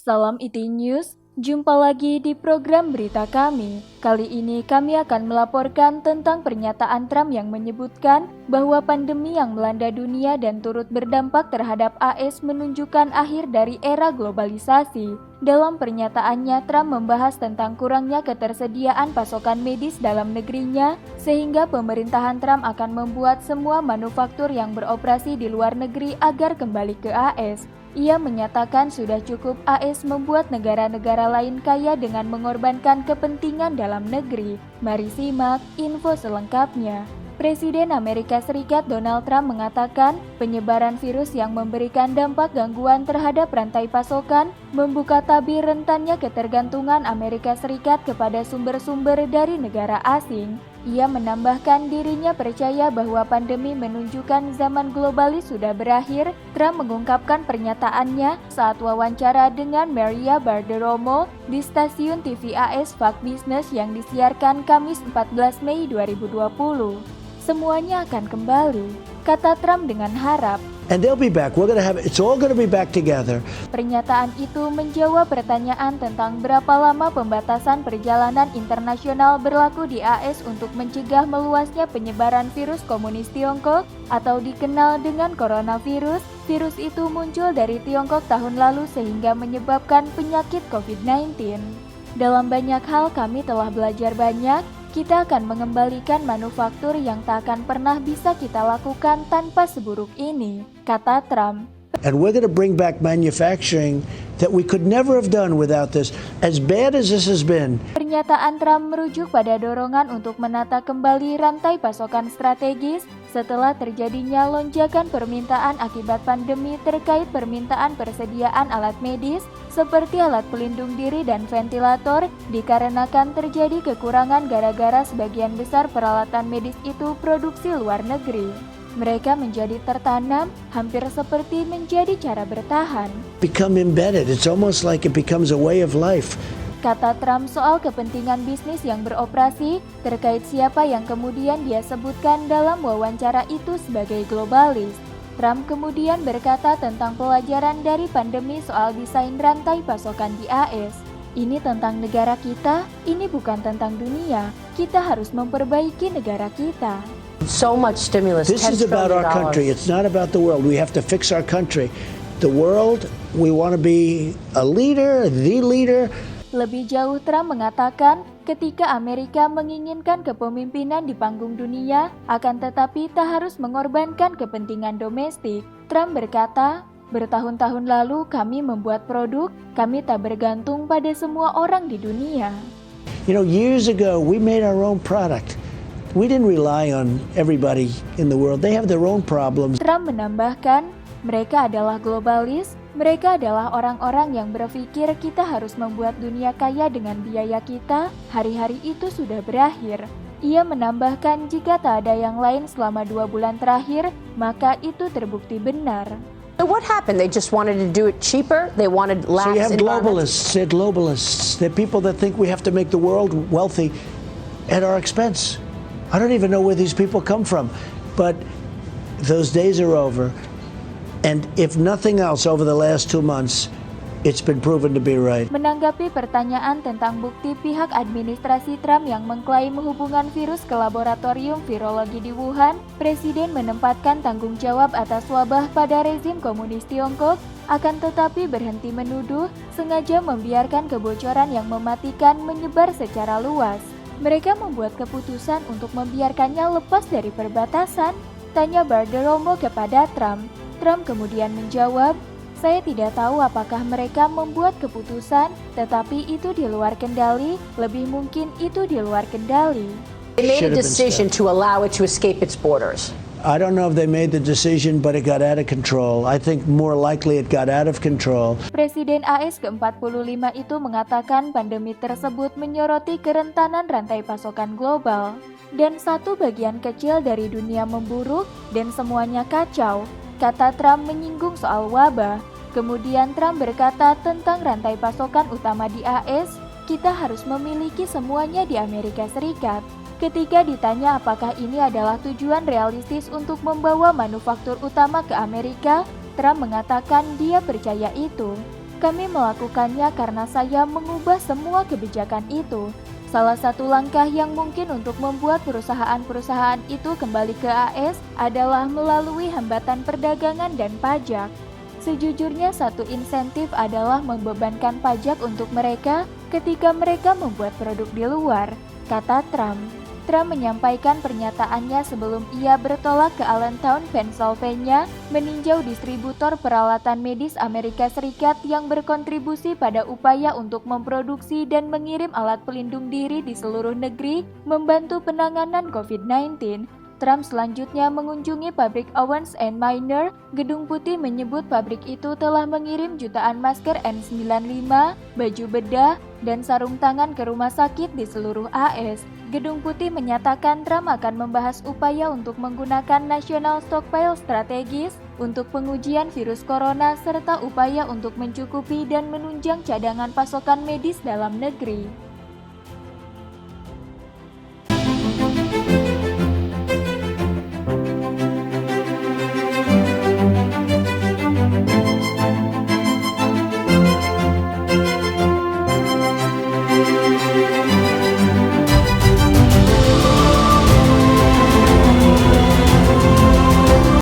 Salam IT News, jumpa lagi di program berita kami. Kali ini kami akan melaporkan tentang pernyataan Trump yang menyebutkan bahwa pandemi yang melanda dunia dan turut berdampak terhadap AS menunjukkan akhir dari era globalisasi. Dalam pernyataannya, Trump membahas tentang kurangnya ketersediaan pasokan medis dalam negerinya, sehingga pemerintahan Trump akan membuat semua manufaktur yang beroperasi di luar negeri agar kembali ke AS. Ia menyatakan sudah cukup AS membuat negara-negara lain kaya dengan mengorbankan kepentingan dalam negeri. Mari simak info selengkapnya. Presiden Amerika Serikat Donald Trump mengatakan penyebaran virus yang memberikan dampak gangguan terhadap rantai pasokan membuka tabir rentannya ketergantungan Amerika Serikat kepada sumber-sumber dari negara asing. Ia menambahkan dirinya percaya bahwa pandemi menunjukkan zaman globalis sudah berakhir. Trump mengungkapkan pernyataannya saat wawancara dengan Maria Bartiromo di stasiun TV AS Fox Business yang disiarkan Kamis 14 Mei 2020. Semuanya akan kembali, kata Trump dengan harap. And they'll be back. It's all going to be back together. Pernyataan itu menjawab pertanyaan tentang berapa lama pembatasan perjalanan internasional berlaku di AS untuk mencegah meluasnya penyebaran virus komunis Tiongkok atau dikenal dengan coronavirus. Virus itu muncul dari Tiongkok tahun lalu sehingga menyebabkan penyakit COVID-19. Dalam banyak hal kami telah belajar banyak. Kita akan mengembalikan manufaktur yang tak akan pernah bisa kita lakukan tanpa seburuk ini, kata Trump. And we're going to bring back manufacturing that we could never have done without this, as bad as this has been. Pernyataan Trump merujuk pada dorongan untuk menata kembali rantai pasokan strategis setelah terjadinya lonjakan permintaan akibat pandemi terkait permintaan persediaan alat medis seperti alat pelindung diri dan ventilator dikarenakan terjadi kekurangan gara-gara sebagian besar peralatan medis itu produksi luar negeri. Mereka menjadi tertanam, hampir seperti menjadi cara bertahan. Become embedded. It's almost like it becomes a way of life. Kata Trump soal kepentingan bisnis yang beroperasi terkait siapa yang kemudian dia sebutkan dalam wawancara itu sebagai globalis. Trump kemudian berkata tentang pelajaran dari pandemi soal desain rantai pasokan di AS. Ini tentang negara kita, ini bukan tentang dunia. Kita harus memperbaiki negara kita. So much stimulus. This is about our country. It's not about the world. We have to fix our country. The world, we want to be a leader, the leader. Lebih jauh, Trump mengatakan ketika Amerika menginginkan kepemimpinan di panggung dunia, akan tetapi tak harus mengorbankan kepentingan domestik. Trump berkata, bertahun-tahun lalu kami membuat produk, kami tak bergantung pada semua orang di dunia. You know, years ago, we made our own product. We didn't rely on everybody in the world. They have their own problems. Trump menambahkan, mereka adalah globalis, mereka adalah orang-orang yang berpikir kita harus membuat dunia kaya dengan biaya kita, hari-hari itu sudah berakhir. Ia menambahkan jika tak ada yang lain selama 2 bulan terakhir, maka itu terbukti benar. So what happened? They just wanted to do it cheaper? They wanted lax So you have environmental- globalists. They're people that think we have to make the world wealthy at our expense. I don't even know where these people come from, but those days are over. And if nothing else, over the last 2 months, it's been proven to be right. Menanggapi pertanyaan tentang bukti pihak administrasi Trump yang mengklaim hubungan virus ke laboratorium virologi di Wuhan, Presiden menempatkan tanggung jawab atas wabah pada rezim komunis Tiongkok, akan tetapi berhenti menuduh sengaja membiarkan kebocoran yang mematikan menyebar secara luas. Mereka membuat keputusan untuk membiarkannya lepas dari perbatasan, tanya Bartiromo kepada Trump. Trump kemudian menjawab, saya tidak tahu apakah mereka membuat keputusan, tetapi itu di luar kendali, lebih mungkin itu di luar kendali. They made a decision to allow it to escape its borders. I don't know if they made the decision, but it got out of control. I think more likely it got out of control. Presiden AS ke-45 itu mengatakan pandemi tersebut menyoroti kerentanan rantai pasokan global. Dan satu bagian kecil dari dunia memburuk dan semuanya kacau, kata Trump menyinggung soal wabah. Kemudian Trump berkata tentang rantai pasokan utama di AS, kita harus memiliki semuanya di Amerika Serikat. Ketika ditanya apakah ini adalah tujuan realistis untuk membawa manufaktur utama ke Amerika, Trump mengatakan dia percaya itu. Kami melakukannya karena saya mengubah semua kebijakan itu. Salah satu langkah yang mungkin untuk membuat perusahaan-perusahaan itu kembali ke AS adalah melalui hambatan perdagangan dan pajak. Sejujurnya satu insentif adalah membebankan pajak untuk mereka ketika mereka membuat produk di luar, kata Trump. Trump menyampaikan pernyataannya sebelum ia bertolak ke Allentown, Pennsylvania, meninjau distributor peralatan medis Amerika Serikat yang berkontribusi pada upaya untuk memproduksi dan mengirim alat pelindung diri di seluruh negeri membantu penanganan COVID-19. Trump selanjutnya mengunjungi pabrik Owens & Minor. Gedung Putih menyebut pabrik itu telah mengirim jutaan masker N95, baju bedah, dan sarung tangan ke rumah sakit di seluruh AS. Gedung Putih menyatakan Trump akan membahas upaya untuk menggunakan National Stockpile strategis untuk pengujian virus corona serta upaya untuk mencukupi dan menunjang cadangan pasokan medis dalam negeri.